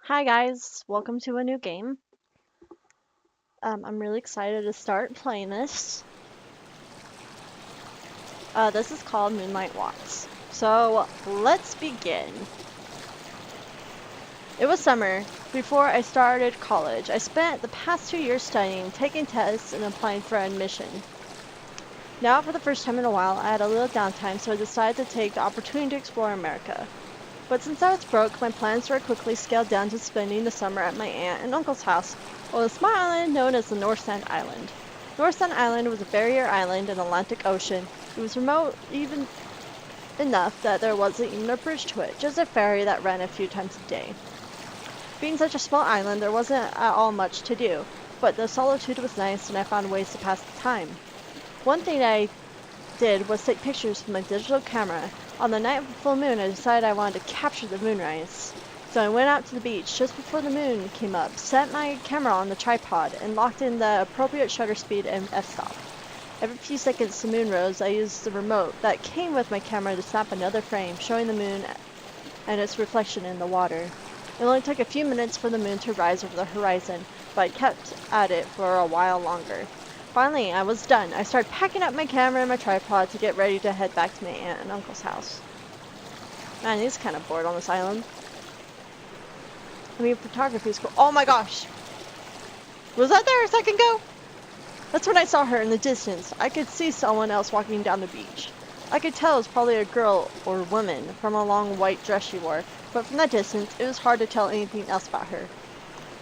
Hi guys, welcome to a new game. I'm really excited to start playing this. This is called Moonlight Walks. So let's begin. It was summer before I started college. I spent the past 2 years studying, taking tests, and applying for admission. Now, for the first time in a while, I had a little downtime, so I decided to take the opportunity to explore America. But since I was broke, my plans were quickly scaled down to spending the summer at my aunt and uncle's house on a small island known as the North Sand Island. North Sand Island was a barrier island in the Atlantic Ocean. It was remote even enough that there wasn't even a bridge to it, just a ferry that ran a few times a day. Being such a small island, there wasn't at all much to do, but the solitude was nice and I found ways to pass the time. One thing I did was take pictures with my digital camera. On the night of the full moon, I decided I wanted to capture the moonrise. So I went out to the beach just before the moon came up, set my camera on the tripod, and locked in the appropriate shutter speed and f-stop. Every few seconds the moon rose, I used the remote that came with my camera to snap another frame, showing the moon and its reflection in the water. It only took a few minutes for the moon to rise over the horizon, but I kept at it for a while longer. Finally, I was done. I started packing up my camera and my tripod to get ready to head back to my aunt and uncle's house. Man, he's kind of bored on this island. I mean, photography is cool. Oh my gosh! Was that there a second ago? That's when I saw her in the distance. I could see someone else walking down the beach. I could tell it was probably a girl or woman from a long white dress she wore, but from that distance, it was hard to tell anything else about her.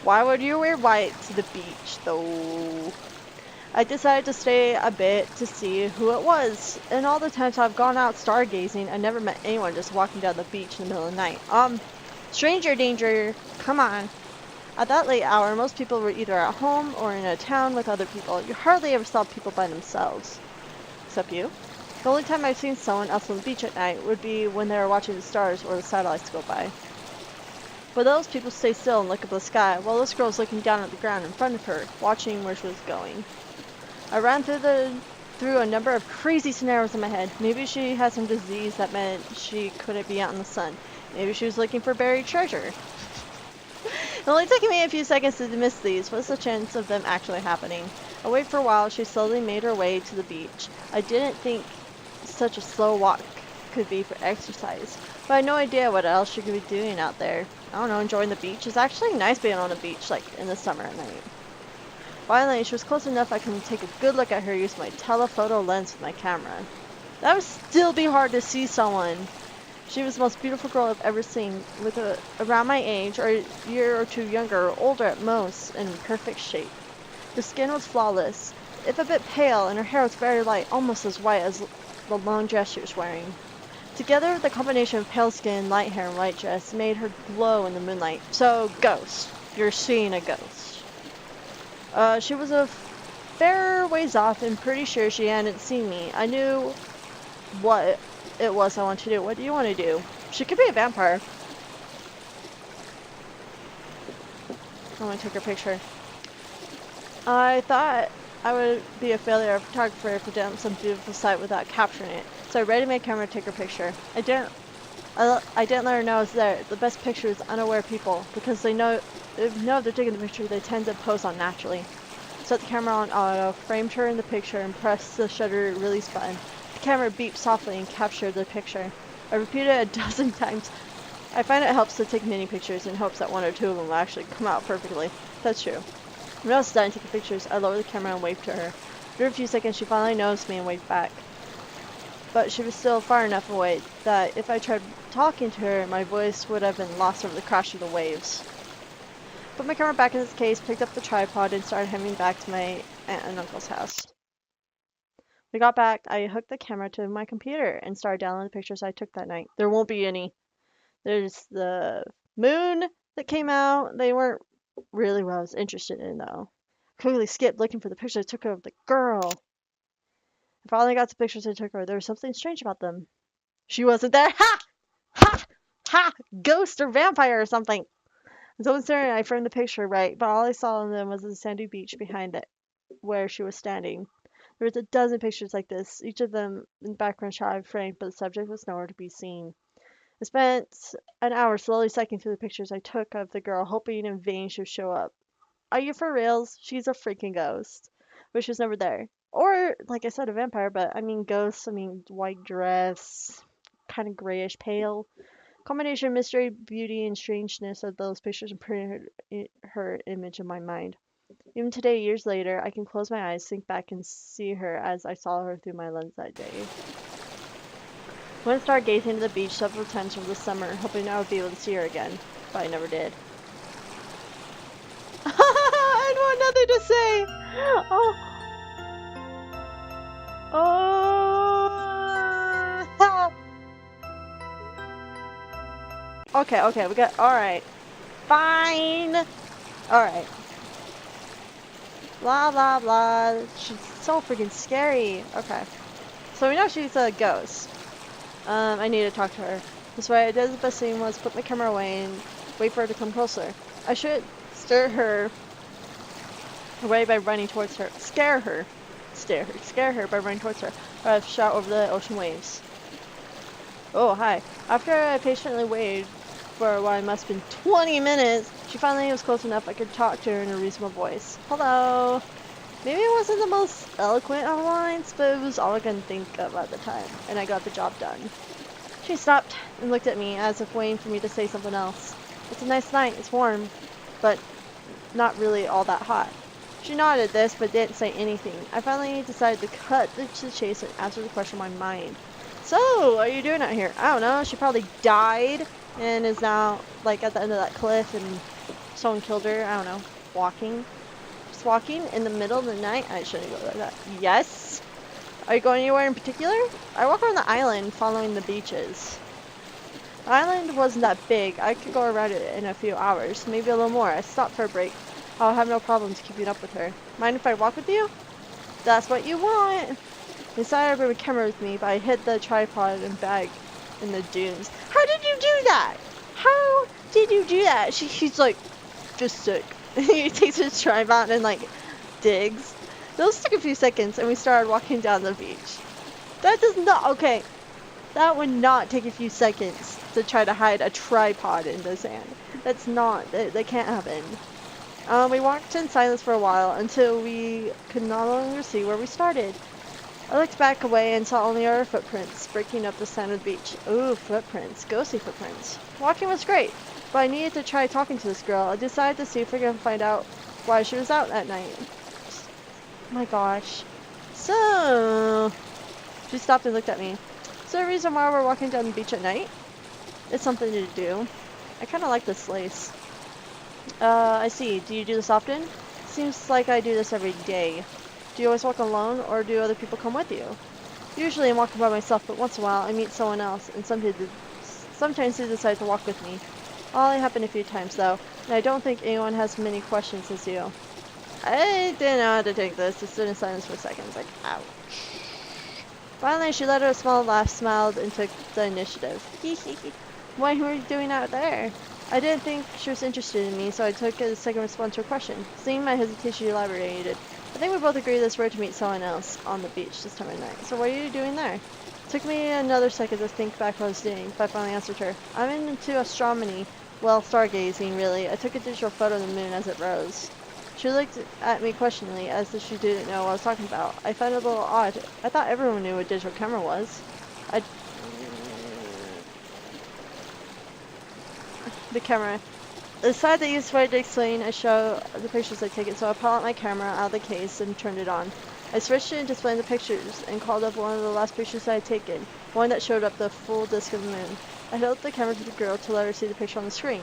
Why would you wear white to the beach, though? I decided to stay a bit to see who it was. And all the times I've gone out stargazing, I never met anyone just walking down the beach in the middle of the night. Stranger danger, come on. At that late hour, most people were either at home or in a town with other people. You hardly ever saw people by themselves. Except you. The only time I've seen someone else on the beach at night would be when they were watching the stars or the satellites go by. But those people stay still and look up at the sky, while this girl was looking down at the ground in front of her, watching where she was going. I ran through a number of crazy scenarios in my head. Maybe she had some disease that meant she couldn't be out in the sun. Maybe she was looking for buried treasure. It only took me a few seconds to dismiss these. What's the chance of them actually happening? I waited for a while. She slowly made her way to the beach. I didn't think such a slow walk could be for exercise, but I had no idea what else she could be doing out there. I don't know, enjoying the beach. It's actually nice being on the beach, like in the summer at night. Finally, she was close enough I can take a good look at her using my telephoto lens with my camera. That would still be hard to see someone. She was the most beautiful girl I've ever seen, around my age, or a year or two younger, or older at most, and in perfect shape. Her skin was flawless, if a bit pale, and her hair was very light, almost as white as the long dress she was wearing. Together, the combination of pale skin, light hair, and white dress made her glow in the moonlight. So, ghost. You're seeing a ghost. She was a fair ways off and pretty sure she hadn't seen me. I knew what it was I wanted to do. What do you want to do? She could be a vampire. I want to take her picture. I thought I would be a failure of photographer if I did some beautiful sight without capturing it. So I readied my camera to take her picture. I didn't let her know I was there. The best picture is unaware people because they know if they're taking the picture, they tend to pose on naturally. Set the camera on auto, framed her in the picture, and pressed the shutter release button. The camera beeped softly and captured the picture. I repeated it a dozen times. I find it helps to take many pictures in hopes that one or two of them will actually come out perfectly. That's true. When I was done taking pictures, I lowered the camera and waved to her. After a few seconds, she finally noticed me and waved back. But she was still far enough away that if I tried talking to her, my voice would have been lost over the crash of the waves. Put my camera back in its case, picked up the tripod, and started heading back to my aunt and uncle's house. When we got back, I hooked the camera to my computer and started downloading the pictures I took that night. There won't be any. There's the moon that came out. They weren't really what I was interested in, though. I quickly skipped looking for the picture I took of the girl. I finally got the pictures I took of her. There was something strange about them. She wasn't there. Ha! Ha! Ha! Ghost or vampire or something. Someone staring, I framed the picture right, but all I saw on them was the sandy beach behind it, where she was standing. There was a dozen pictures like this, each of them in the background shot I framed, but the subject was nowhere to be seen. I spent an hour slowly cycling through the pictures I took of the girl, hoping in vain she would show up. Are you for reals? She's a freaking ghost. But she was never there. Or, like I said, a vampire, but I mean ghosts, I mean white dress, kind of grayish pale. Combination of mystery, beauty, and strangeness of those pictures imprinted her image in my mind. Even today, years later, I can close my eyes, think back, and see her as I saw her through my lens that day. I went stargazing to the beach several times over the summer, hoping I would be able to see her again, but I never did. I had nothing to say! Oh! Oh! Okay, we got. Alright. Fine! Alright. Blah, blah, blah. She's so freaking scary. Okay. So we know she's a ghost. I need to talk to her. That's why I did the best thing was put my camera away and wait for her to come closer. I should stir her away by running towards her. Scare her by running towards her. Or I've shot over the ocean waves. Oh, hi. After I patiently waited for what must have been 20 minutes, she finally was close enough I could talk to her in a reasonable voice. Hello. Maybe it wasn't the most eloquent of lines, but it was all I could think of at the time, and I got the job done. She stopped and looked at me as if waiting for me to say something else. It's a nice night, it's warm, but not really all that hot. She nodded this, but didn't say anything. I finally decided to cut to the chase and answer the question in my mind. So, what are you doing out here? I don't know, she probably died and is now, like, at the end of that cliff and someone killed her, I don't know, walking. Just walking in the middle of the night? I shouldn't go like that. Yes? Are you going anywhere in particular? I walk around the island following the beaches. The island wasn't that big. I could go around it in a few hours, maybe a little more. I stopped for a break. I'll have no problems keeping up with her. Mind if I walk with you? That's what you want. I decided I bring my camera with me, but I hid the tripod and bag in the dunes. How did you do that? How did you do that? She's like, just sick. He takes his tripod and like digs. Those took a few seconds and we started walking down the beach. That does not, okay, that would not take a few seconds to try to hide a tripod in the sand. That's not, that can't happen. We walked in silence for a while until we could no longer see where we started. I looked back away and saw only our footprints breaking up the sand of the beach. Ooh, footprints, ghostly footprints. Walking was great, but I needed to try talking to this girl. I decided to see if we could find out why she was out at night. Oh my gosh. So, she stopped and looked at me. Is there a reason why we're walking down the beach at night? It's something to do. I kind of like this lace. I see. Do you do this often? Seems like I do this every day. Do you always walk alone, or do other people come with you? Usually I'm walking by myself, but once in a while I meet someone else, and sometimes they decide to walk with me. Only happened a few times though, and I don't think anyone has many questions as you. I didn't know how to take this. Just stood in silence for a second. It's like, ouch. Finally, she let out a small laugh, smiled, and took the initiative. What were you doing out there? I didn't think she was interested in me, so I took a second response to her question. Seeing my hesitation, she elaborated. I think we both agreed this were to meet someone else on the beach this time of night. So what are you doing there? It took me another second to think back what I was doing, but I finally answered her. I'm into astronomy. Well, stargazing, really. I took a digital photo of the moon as it rose. She looked at me questioningly, as if she didn't know what I was talking about. I found it a little odd. I thought everyone knew what a digital camera was. The camera. The side that used to explain, I show the pictures I take it, so I pull out my camera out of the case and turned it on. I switched it and displayed the pictures, and called up one of the last pictures I had taken, one that showed up the full disk of the moon. I held the camera to the girl to let her see the picture on the screen.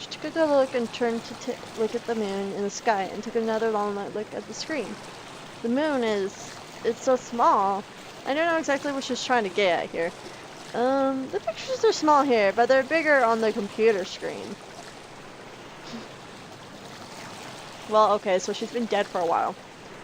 She took a good look and turned to look at the moon in the sky, and took another long look at the screen. The moon it's so small. I don't know exactly what she's trying to get at here. The pictures are small here, but they're bigger on the computer screen. Well, okay, so she's been dead for a while.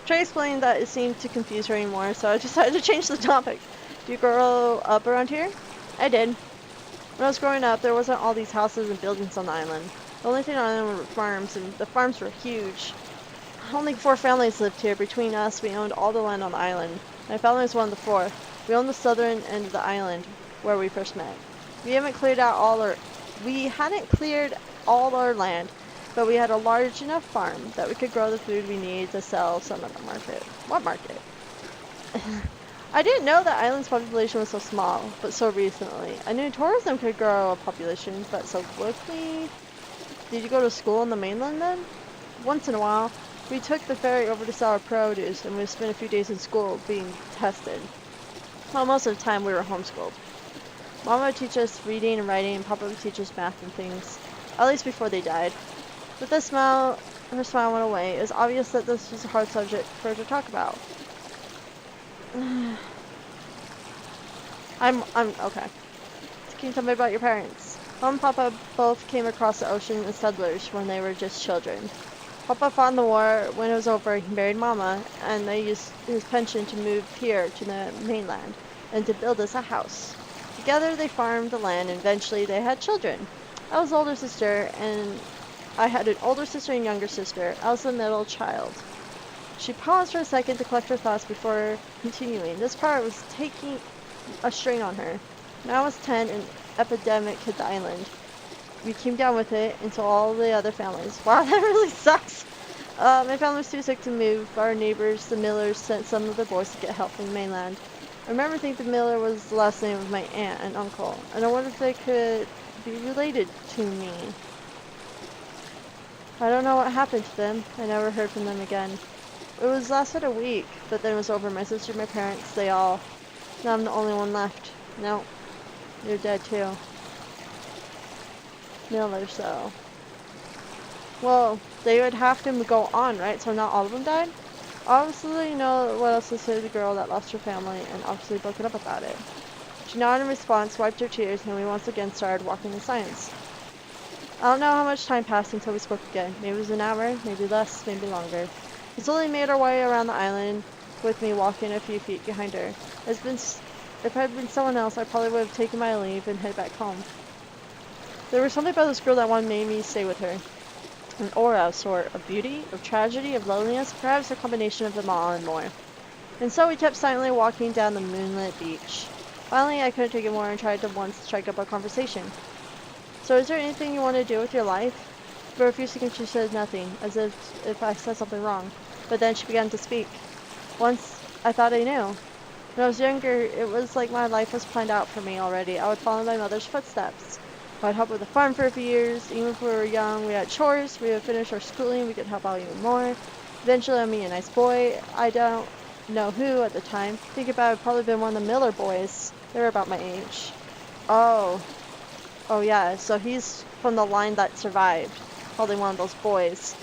Try explaining that it seemed to confuse her anymore, so I decided to change the topic. Do you grow up around here? I did. When I was growing up, there wasn't all these houses and buildings on the island. The only thing on the island were farms, and the farms were huge. Only 4 families lived here. Between us, we owned all the land on the island. My family was one of the 4. We owned the southern end of the island, where we first met. We haven't cleared out all our we hadn't cleared all our land, but we had a large enough farm that we could grow the food we need to sell some at the market. What market? I didn't know that island's population was so small, but so recently. I knew tourism could grow a population, but so quickly. Did you go to school on the mainland then? Once in a while, we took the ferry over to sell our produce, and we spent a few days in school being tested. Well, most of the time we were homeschooled. Mom would teach us reading and writing, and Papa would teach us math and things. At least before they died. With a smile, her smile went away. It was obvious that this was a hard subject for her to talk about. I'm okay. Can you tell me about your parents? Mom and Papa both came across the ocean as settlers when they were just children. Papa fought in the war. When it was over, he married Mama, and they used his pension to move here to the mainland and to build us a house. Together they farmed the land, and eventually they had children. I was the older sister, and I had an older sister and younger sister. I was the middle child. She paused for a second to collect her thoughts before continuing. This part was taking a strain on her. When I was 10, an epidemic hit the island. We came down with it, and so all the other families. Wow, that really sucks. My family was too sick to move. Our neighbors, the Millers, sent some of their boys to get help from the mainland. I remember thinking Miller was the last name of my aunt and uncle, and I wondered if they could be related to me. I don't know what happened to them. I never heard from them again. It was lasted a week, but then it was over. My sister, my parents, they all. Now I'm the only one left. No, you're dead too. Miller, so. Well, they would have to go on, right? So not all of them died? Obviously, you know what else to say to the girl that lost her family and obviously broken up about it. She nodded in response, wiped her tears, and we once again started walking in silence. I don't know how much time passed until we spoke again. Maybe it was an hour, maybe less, maybe longer. We slowly made our way around the island, with me walking a few feet behind her. If it had been someone else, I probably would have taken my leave and headed back home. There was something about this girl that made me stay with her. An aura of sort, of beauty, of tragedy, of loneliness, perhaps a combination of them all and more. And so we kept silently walking down the moonlit beach. Finally, I couldn't take it more and tried to once strike up a conversation. So is there anything you want to do with your life? For a few seconds she said nothing, as if I said something wrong. But then she began to speak. Once I thought I knew. When I was younger, it was like my life was planned out for me already. I would follow in my mother's footsteps. I'd help with the farm for a few years. Even if we were young, we had chores. We would finish our schooling. We could help out even more. Eventually, I'd meet a nice boy. I don't know who at the time. Think about it, it'd probably been one of the Miller boys. They were about my age. Oh. Oh, yeah. So he's from the line that survived. Probably one of those boys.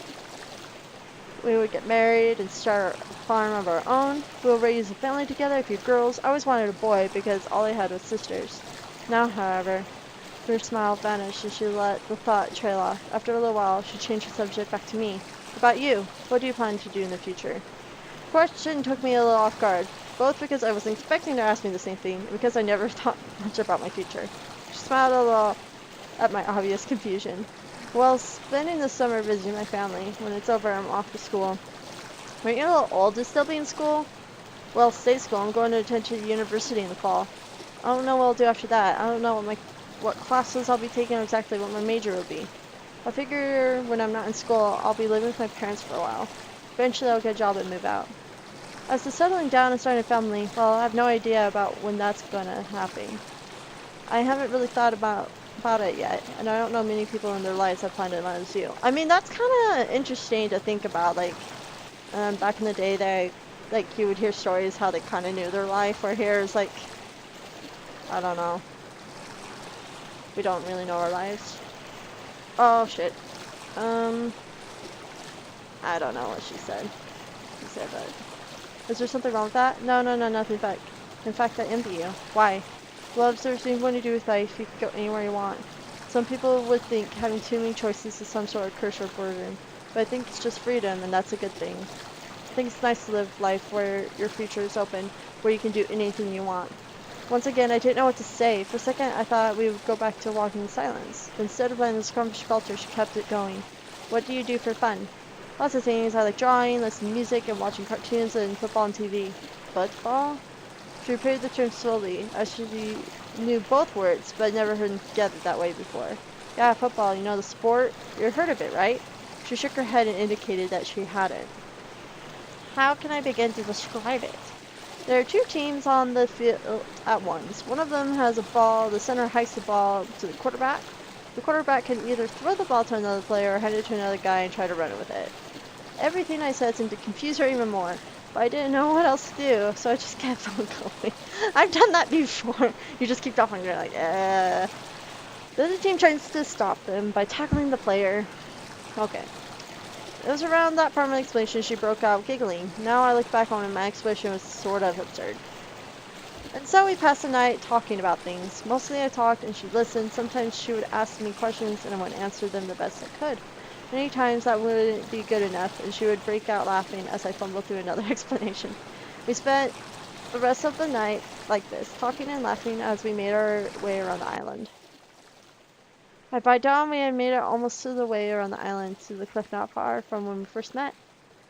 We would get married and start a farm of our own. We would raise a family together, a few girls. I always wanted a boy because all I had was sisters. Now, however, her smile vanished and she let the thought trail off. After a little while, she changed the subject back to me. About you, what do you plan to do in the future? The question took me a little off guard, both because I wasn't expecting her to ask me the same thing and because I never thought much about my future. She smiled a little at my obvious confusion. Well, spending the summer visiting my family. When it's over, I'm off to school. Aren't you a little old to still be in school? Well, state school. I'm going to attend to university in the fall. I don't know what I'll do after that. I don't know what classes I'll be taking or exactly what my major will be. I figure when I'm not in school, I'll be living with my parents for a while. Eventually, I'll get a job and move out. As to settling down and starting a family, well, I have no idea about when that's going to happen. I haven't really thought about it yet, and I don't know many people in their lives have planned it as you. I mean, that's kind of interesting to think about. Like, back in the day, you would hear stories how they kind of knew their life, where here is like, I don't know. We don't really know our lives. Oh shit. I don't know what she said. She said that. Is there something wrong with that? No, nothing. In fact, I envy you. Why? Well, if there's anything you want to do with life, you can go anywhere you want. Some people would think having too many choices is some sort of curse or burden, but I think it's just freedom, and that's a good thing. I think it's nice to live life where your future is open, where you can do anything you want. Once again, I didn't know what to say. For a second, I thought we would go back to walking in silence. But instead of letting the scrumptious falter, she kept it going. What do you do for fun? Lots of things. I like drawing, listening to music, and watching cartoons and football on TV. Football? She repeated the term slowly, as she knew both words, but had never heard them together that way before. Yeah, football, you know the sport? You've heard of it, right? She shook her head and indicated that she hadn't. How can I begin to describe it? There are two teams on the field at once. One of them has a ball, the center hikes the ball to the quarterback. The quarterback can either throw the ball to another player or hand it to another guy and try to run with it. Everything I said seemed to confuse her even more, but I didn't know what else to do, so I just kept on going. I've done that before. You just keep talking, you're like, The other team tries to stop them by tackling the player. Okay. It was around that part of my explanation she broke out giggling. Now I look back on it, my explanation was sort of absurd. And so we passed the night talking about things. Mostly I talked and she listened. Sometimes she would ask me questions and I would answer them the best I could. Many times that wouldn't be good enough and she would break out laughing as I fumbled through another explanation. We spent the rest of the night like this, talking and laughing as we made our way around the island. By dawn we had made it almost to the way around the island to the cliff not far from when we first met.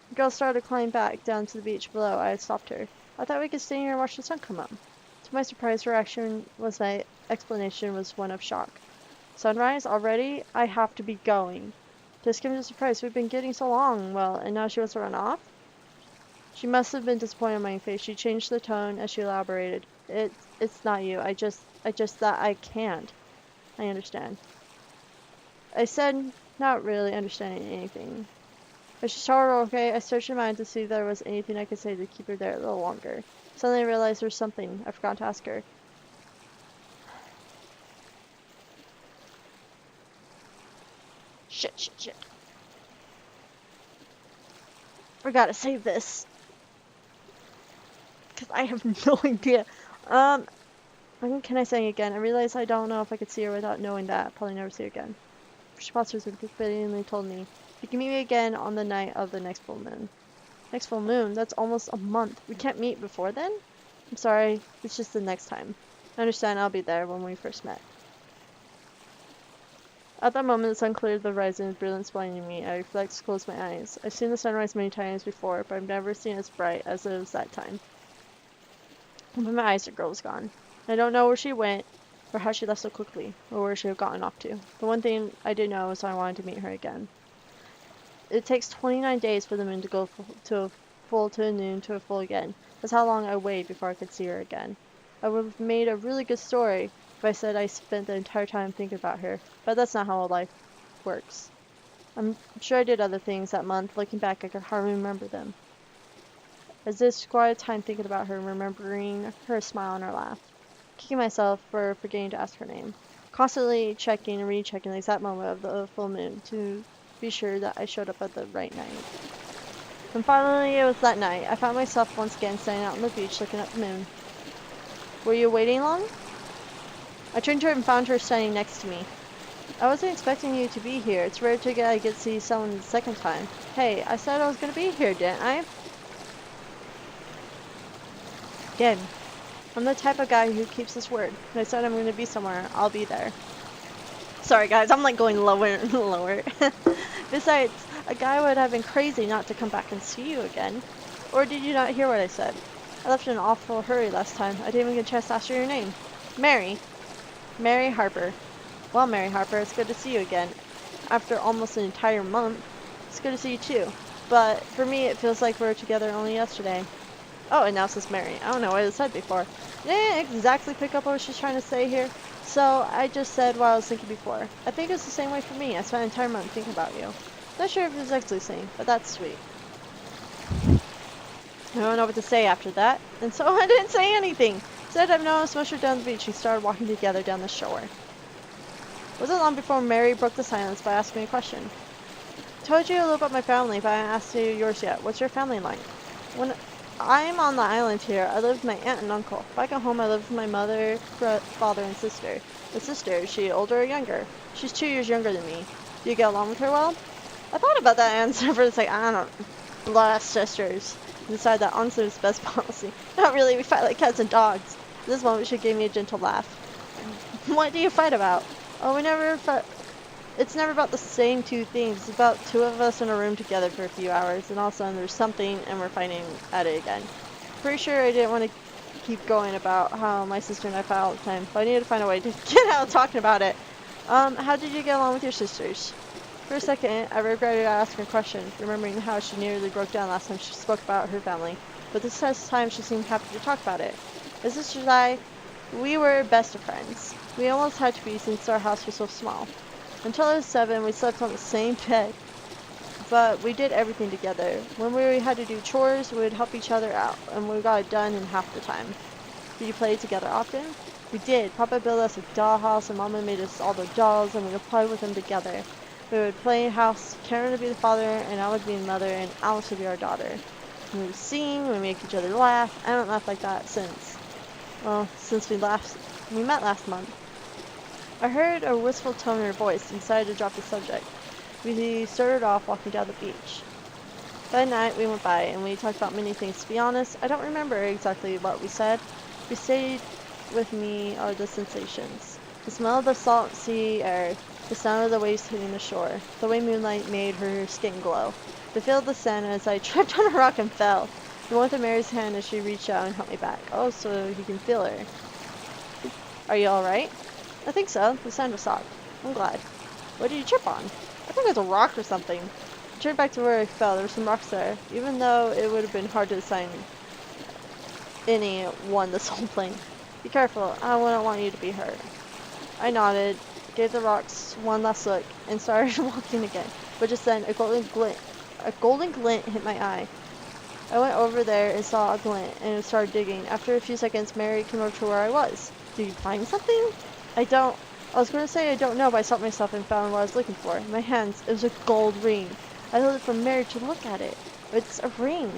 The girl started to climb back down to the beach below. I had stopped her. I thought we could stay here and watch the sun come up. To my surprise, her reaction was my explanation was one of shock. Sunrise already? I have to be going. This came as a surprise. We've been getting so long. Well, and now she wants to run off? She must have been disappointed in my face. She changed the tone as she elaborated. It's not you. I just that I can't. I understand. I said, not really understanding anything. I just told her okay. I searched her mind to see if there was anything I could say to keep her there a little longer. Suddenly I realized there was something I forgot to ask her. Shit. Forgot to save this. Because I have no idea. Can I say again? I realized I don't know if I could see her without knowing that. Probably never see her again. She paused and fittingly told me, you can meet me again on the night of the next full moon. Next full moon? That's almost a month. We can't meet before then? I'm sorry. It's just the next time. I understand I'll be there when we first met. At that moment, the sun cleared the horizon with brilliance blinding me. I reflected, closed my eyes. I've seen the sunrise many times before, but I've never seen it as bright as it was that time. Opened my eyes, the girl was gone. I don't know where she went, or how she left so quickly, or where she had gotten off to. The one thing I did know was I wanted to meet her again. It takes 29 days for the moon to go to a full to a noon to a full again. That's how long I waited before I could see her again. I would have made a really good story if I said I spent the entire time thinking about her, but that's not how life works. I'm sure I did other things that month. Looking back, I could hardly remember them. As this quiet time thinking about her, remembering her smile and her laugh, kicking myself for forgetting to ask her name, constantly checking and rechecking the exact moment of the full moon to be sure that I showed up at the right night. And finally, it was that night. I found myself once again standing out on the beach looking at the moon. Were you waiting long? I turned to her and found her standing next to me. I wasn't expecting you to be here. It's rare I get to see someone the second time. Hey, I said I was going to be here, didn't I? Again, I'm the type of guy who keeps his word. When I said I'm going to be somewhere, I'll be there. Sorry guys, I'm like going lower and lower. Besides, a guy would have been crazy not to come back and see you again. Or did you not hear what I said? I left in an awful hurry last time. I didn't even get a chance to ask you your name. Mary. Mary Harper. Well, Mary Harper, it's good to see you again. After almost an entire month. It's good to see you too. But for me, it feels like we were together only yesterday. Oh, and now it says Mary. I don't know what it said before. I didn't exactly pick up what she's trying to say here. So I just said what I was thinking before. I think it's the same way for me. I spent an entire month thinking about you. Not sure if it's exactly the same, but that's sweet. I don't know what to say after that, and so I didn't say anything. Instead, I've noticed once we're down the beach, we started walking together down the shore. It wasn't long before Mary broke the silence by asking me a question. I told you a little about my family, but I haven't asked you yours yet. What's your family like? When I'm on the island here, I live with my aunt and uncle. Back at home, I live with my mother, father, and sister. My sister, is she older or younger? She's 2 years younger than me. Do you get along with her well? I thought about that answer for a second. I don't know. Blood sisters. Decided that honestly was the best policy. Not really, we fight like cats and dogs. At this moment, she gave me a gentle laugh. What do you fight about? Oh, we never fight. It's never about the same two things. It's about two of us in a room together for a few hours, and all of a sudden there's something, and we're fighting at it again. Pretty sure I didn't want to keep going about how my sister and I fight all the time, but I need to find a way to get out talking about it. How did you get along with your sisters? For a second, I regretted asking a question, remembering how she nearly broke down last time she spoke about her family. But this time she seemed happy to talk about it. My sisters and I, we were best of friends. We almost had to be since our house was so small. Until I was 7, we slept on the same bed, but we did everything together. When we had to do chores, we would help each other out, and we got it done in half the time. Did you play together often? We did. Papa built us a dollhouse, and Mama made us all the dolls, and we would play with them together. We would play house. Karen would be the father, and I would be the mother, and Alice would be our daughter. We would sing, we would make each other laugh. I haven't laughed like that since we met last month. I heard a wistful tone in her voice and decided to drop the subject. We started off walking down the beach. That night we went by and we talked about many things. To be honest, I don't remember exactly what we said. What stayed with me are the sensations. The smell of the salt sea air, the sound of the waves hitting the shore, the way moonlight made her skin glow, the feel of the sand as I tripped on a rock and fell, the warmth of Mary's hand as she reached out and helped me back. Oh, so you can feel her. Are you alright? I think so. The sand was soft. I'm glad. What did you trip on? I think it was a rock or something. I turned back to where I fell. There were some rocks there, even though it would have been hard to assign any one this whole plane. Be careful. I wouldn't want you to be hurt. I nodded, gave the rocks one last look, and started walking again. But just then, a golden glint hit my eye. I went over there and saw a glint, and started digging. After a few seconds, Mary came over to where I was. Did you find something? I was going to say I don't know, but I stopped myself and found what I was looking for. In my hands, it was a gold ring. I held it for Mary to look at it. It's a ring.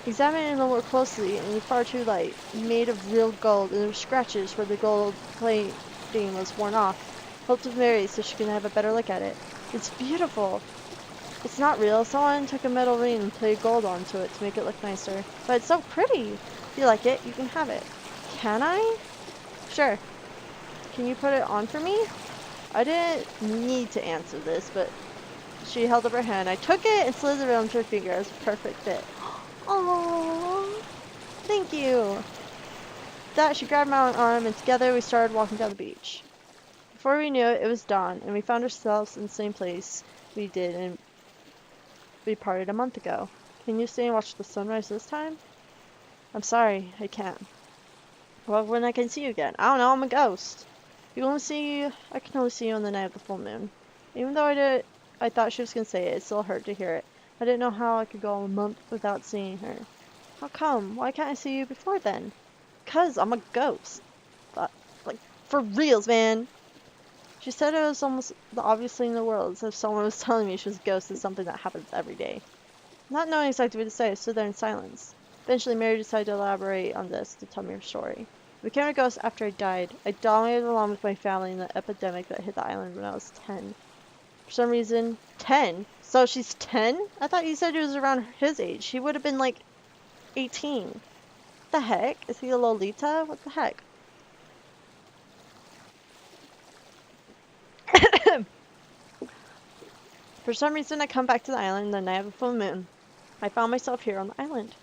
Examine it a little more closely, and it's far too light. Made of real gold, and there were scratches where the gold plating was worn off. Held to Mary so she can have a better look at it. It's beautiful. It's not real. Someone took a metal ring and played gold onto it to make it look nicer. But it's so pretty. If you like it, you can have it. Can I? Sure. Can you put it on for me? I didn't need to answer this, but she held up her hand. I took it and slithered it onto her finger. It was a perfect fit. Oh, thank you. That she grabbed my arm, and together we started walking down the beach. Before we knew it, it was dawn, and we found ourselves in the same place we did, and we parted a month ago. Can you stay and watch the sunrise this time? I'm sorry, I can't. Well, when I can see you again? I don't know, I'm a ghost. I can only see you on the night of the full moon. Even though I thought she was going to say it, it still hurt to hear it. I didn't know how I could go a month without seeing her. How come? Why can't I see you before then? 'Cause I'm a ghost. But, like, for reals, man. She said it was almost the obvious thing in the world, as if someone was telling me she was a ghost is something that happens every day. Not knowing exactly what to say, I stood there in silence. Eventually, Mary decided to elaborate on this to tell me her story. I became a ghost after I died. I dominated along with my family in the epidemic that hit the island when I was 10. For some reason, 10? So she's 10? I thought you said he was around his age. He would have been like 18. What the heck? Is he a Lolita? What the heck? For some reason, I come back to the island the night of the full moon. I found myself here on the island.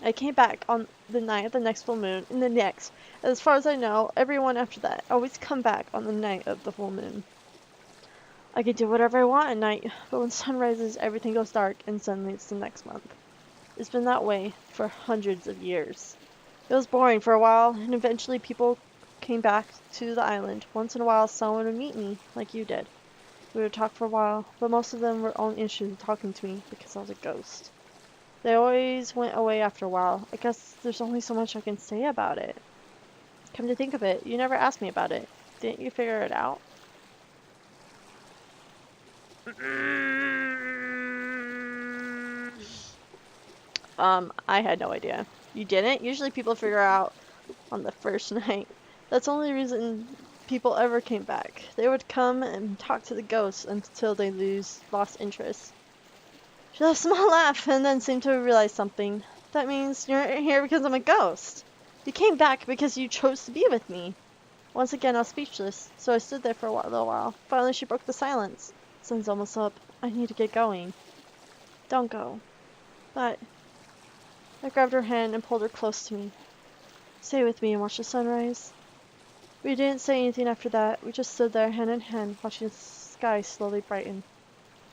I came back on the night of the next full moon, and the next. As far as I know, everyone after that always come back on the night of the full moon. I can do whatever I want at night, but when sun rises, everything goes dark, and suddenly it's the next month. It's been that way for hundreds of years. It was boring for a while, and eventually people came back to the island. Once in a while, someone would meet me, like you did. We would talk for a while, but most of them were only interested in talking to me because I was a ghost. They always went away after a while. I guess there's only so much I can say about it. Come to think of it, you never asked me about it. Didn't you figure it out? I had no idea. You didn't? Usually people figure out on the first night. That's the only reason people ever came back. They would come and talk to the ghosts until they lost interest. She laughed a small laugh and then seemed to realize something. That means you're here because I'm a ghost. You came back because you chose to be with me. Once again, I was speechless, so I stood there for a little while. Finally, she broke the silence. Sun's almost up. I need to get going. Don't go. But I grabbed her hand and pulled her close to me. Stay with me and watch the sunrise. We didn't say anything after that. We just stood there, hand in hand, watching the sky slowly brighten.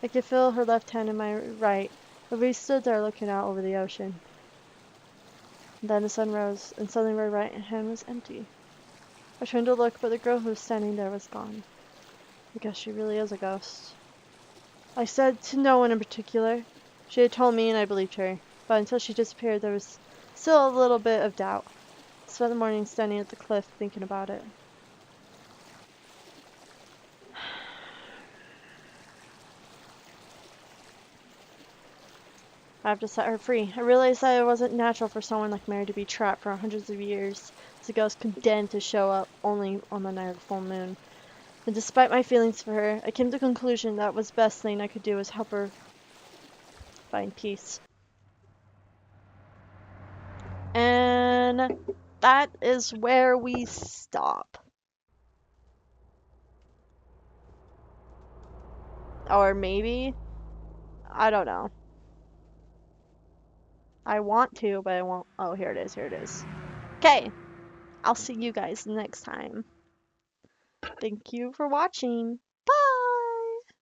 I could feel her left hand in my right, but we stood there looking out over the ocean. Then the sun rose, and suddenly my right hand was empty. I turned to look, but the girl who was standing there was gone. I guess she really is a ghost. I said to no one in particular. She had told me and I believed her, but until she disappeared there was still a little bit of doubt. I spent the morning standing at the cliff thinking about it. I have to set her free. I realized that it wasn't natural for someone like Mary to be trapped for hundreds of years, as a ghost condemned to show up only on the night of the full moon. And despite my feelings for her, I came to the conclusion that was the best thing I could do was help her find peace. And that is where we stop. Or maybe, I don't know. I want to, but I won't. Oh, here it is, here it is. Okay, I'll see you guys next time. Thank you for watching.